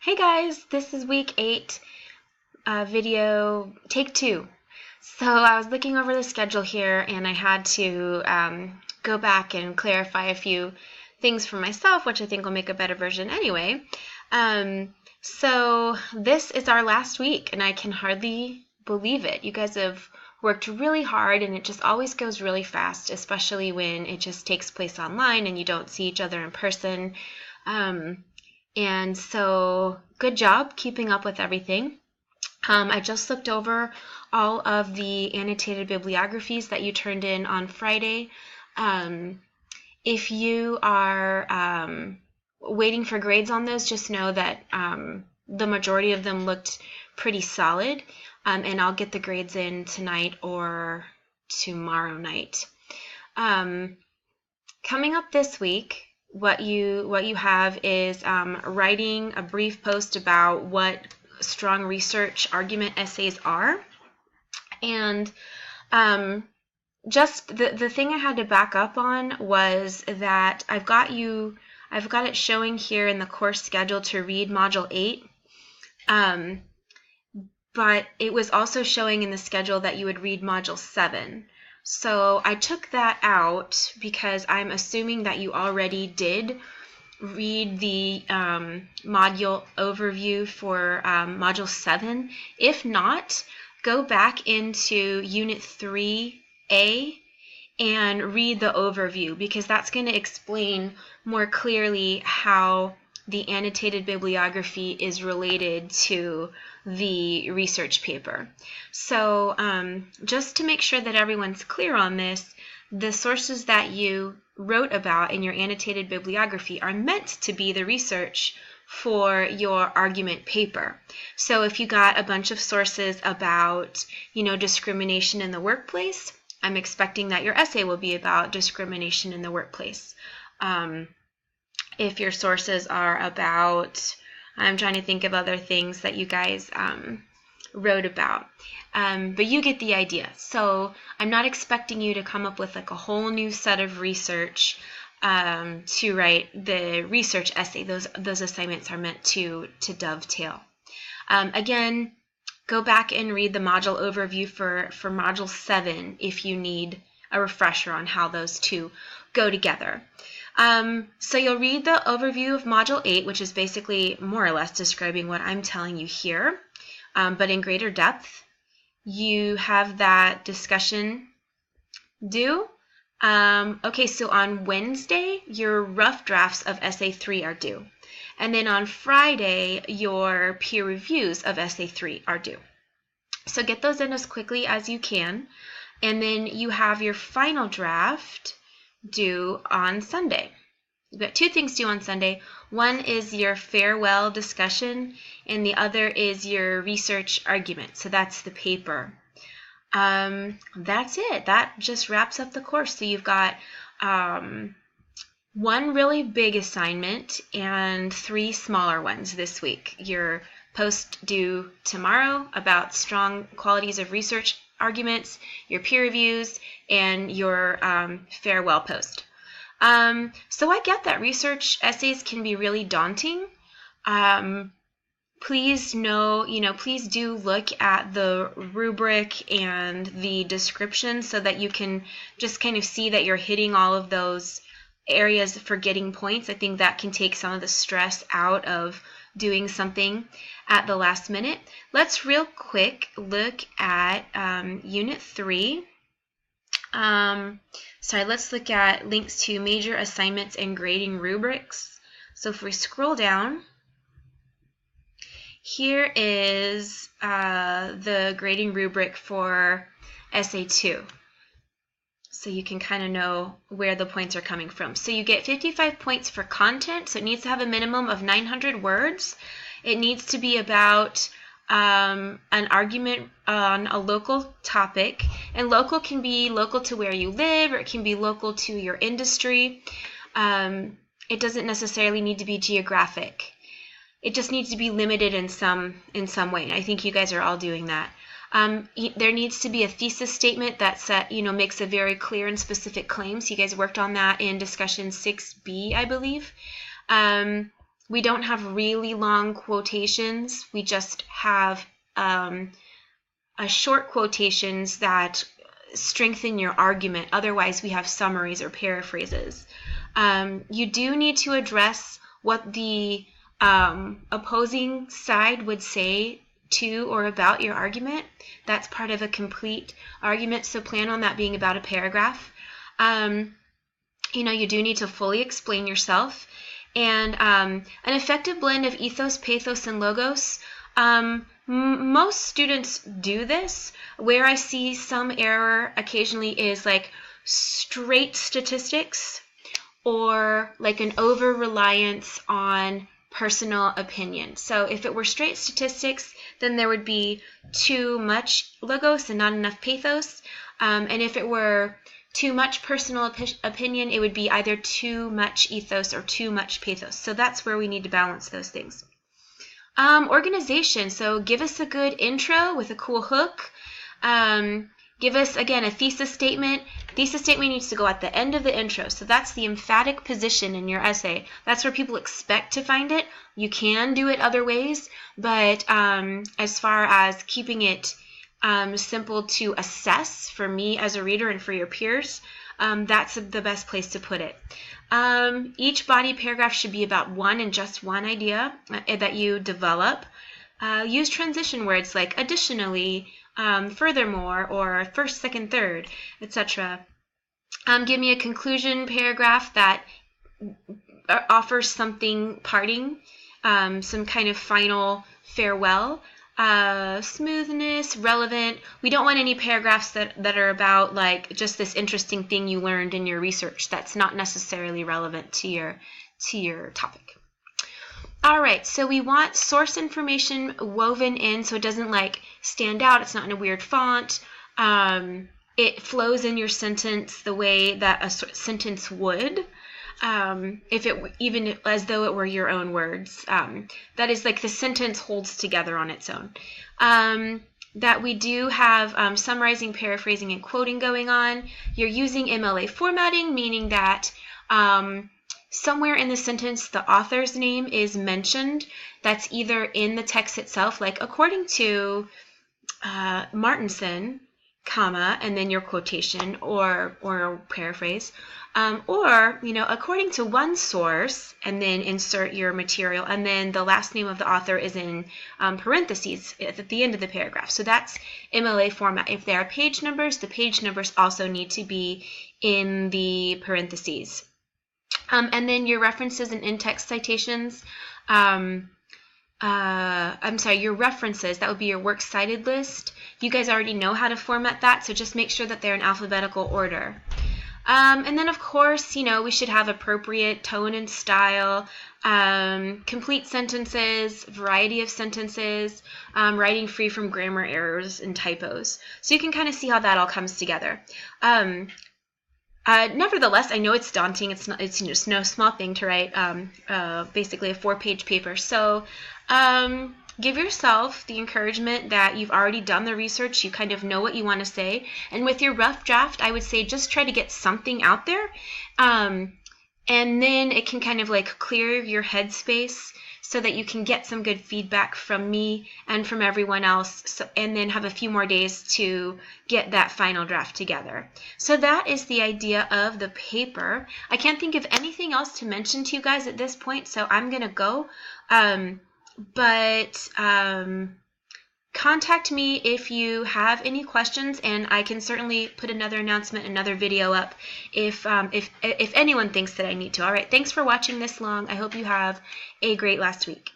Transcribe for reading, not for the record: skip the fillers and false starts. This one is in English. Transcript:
Hey guys, this is week 8 video take 2. So I was looking over the schedule here and I had to go back and clarify a few things for myself, which I think will make a better version anyway. So this is our last week and I can hardly believe it. You guys have worked really hard and it just always goes really fast, especially when it just takes place online and you don't see each other in person. And so good job keeping up with everything. I just looked over all of the annotated bibliographies that you turned in on Friday. If you are waiting for grades on those, just know that the majority of them looked pretty solid, and I'll get the grades in tonight or tomorrow night. Coming up this week, what you have is writing a brief post about what strong research argument essays are, and just the thing I had to back up on was that I've got it showing here in the course schedule to read Module 8, but it was also showing in the schedule that you would read Module 7. So I took that out because I'm assuming that you already did read the module overview for Module 7. If not, go back into Unit 3A and read the overview, because that's going to explain more clearly how the annotated bibliography is related to the research paper. So just to make sure that everyone's clear on this, the sources that you wrote about in your annotated bibliography are meant to be the research for your argument paper. So if you got a bunch of sources about, discrimination in the workplace, I'm expecting that your essay will be about discrimination in the workplace. If your sources are about, I'm trying to think of other things that you guys wrote about. But you get the idea. So I'm not expecting you to come up with like a whole new set of research to write the research essay. Those assignments are meant to dovetail. Again, go back and read the module overview for Module 7 if you need a refresher on how those two go together. So you'll read the overview of Module 8, which is basically more or less describing what I'm telling you here, but in greater depth. You have that discussion due. Okay, so on Wednesday, your rough drafts of Essay 3 are due. And then on Friday, your peer reviews of Essay 3 are due. So get those in as quickly as you can. And then you have your final draft due on Sunday. You've got two things due on Sunday. One is your farewell discussion, and the other is your research argument. So that's the paper. That's it. That just wraps up the course. So you've got one really big assignment and 3 smaller ones this week. Your post due tomorrow about strong qualities of research arguments, your peer reviews, and your farewell post. So I get that research essays can be really daunting. Please please do look at the rubric and the description so that you can just kind of see that you're hitting all of those areas for getting points. I think that can take some of the stress out of doing something at the last minute. Let's real quick look at Unit 3. Let's look at links to major assignments and grading rubrics. So if we scroll down, here is the grading rubric for Essay 2. So you can kind of know where the points are coming from. So you get 55 points for content, so it needs to have a minimum of 900 words. It needs to be about an argument on a local topic, and local can be local to where you live, or it can be local to your industry. It doesn't necessarily need to be geographic. It just needs to be limited in some way, and I think you guys are all doing that. There needs to be a thesis statement that makes a very clear and specific claim. So you guys worked on that in discussion 6B, I believe. we don't have really long quotations. We just have short quotations that strengthen your argument. Otherwise, we have summaries or paraphrases. You do need to address what the opposing side would say to or about your argument. That's part of a complete argument, so plan on that being about a paragraph. You do need to fully explain yourself. And an effective blend of ethos, pathos, and logos. Most students do this. Where I see some error occasionally is like straight statistics or like an over-reliance on personal opinion. So if it were straight statistics, then there would be too much logos and not enough pathos. And if it were too much personal opinion, it would be either too much ethos or too much pathos. So that's where we need to balance those things. Organization. So give us a good intro with a cool hook. Give us, again, a thesis statement. Thesis statement needs to go at the end of the intro. So that's the emphatic position in your essay. That's where people expect to find it. You can do it other ways, but as far as keeping it simple to assess for me as a reader and for your peers, that's the best place to put it. Each body paragraph should be about one and just one idea that you develop. Use transition words like additionally, furthermore, or first, second, third, etc. Give me a conclusion paragraph that offers something parting, some kind of final farewell. Smoothness, relevant. We don't want any paragraphs that are about like just this interesting thing you learned in your research that's not necessarily relevant to your topic. All right, so we want source information woven in so it doesn't like stand out. It's not in a weird font. It flows in your sentence the way that a sentence would. If it even as though it were your own words. That is like the sentence holds together on its own. That we do have summarizing, paraphrasing, and quoting going on. You're using MLA formatting, meaning that somewhere in the sentence the author's name is mentioned. That's either in the text itself, like according to Martinson, comma, and then your quotation or paraphrase. Or, according to one source, and then insert your material, and then the last name of the author is in parentheses at the end of the paragraph. So that's MLA format. If there are page numbers, the page numbers also need to be in the parentheses. And then your references and in-text citations. Your references, that would be your works cited list. You guys already know how to format that, so just make sure that they're in alphabetical order. And then, of course, we should have appropriate tone and style, complete sentences, variety of sentences, writing free from grammar errors and typos. So you can kind of see how that all comes together. Nevertheless, I know it's daunting. It's just no small thing to write basically a 4-page paper. So give yourself the encouragement that you've already done the research. You kind of know what you want to say. And with your rough draft, I would say just try to get something out there. And then it can kind of like clear your headspace so that you can get some good feedback from me and from everyone else, and then have a few more days to get that final draft together. So that is the idea of the paper. I can't think of anything else to mention to you guys at this point, so I'm going to go. But contact me if you have any questions, and I can certainly put another announcement, another video up if anyone thinks that I need to. All right, thanks for watching this long. I hope you have a great last week.